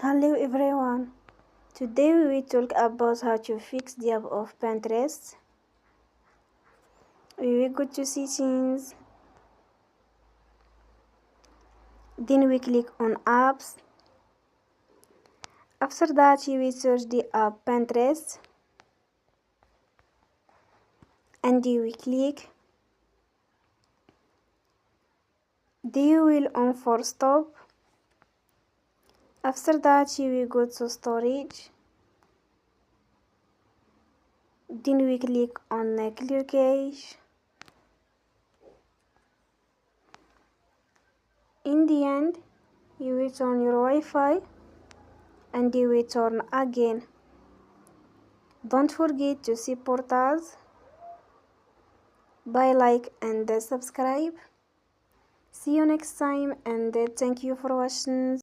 Hello everyone. Today we will talk about how to fix the app of Pinterest. We will go to settings. Then we click on apps. After that you will search the app Pinterest. And you will click. Then you will on for stop. After that you will go to storage. Then we click on clear cache. In the end, you will turn your Wi-Fi and you will turn again. Don't forget to support us by like and subscribe. See you next time and thank you for watching.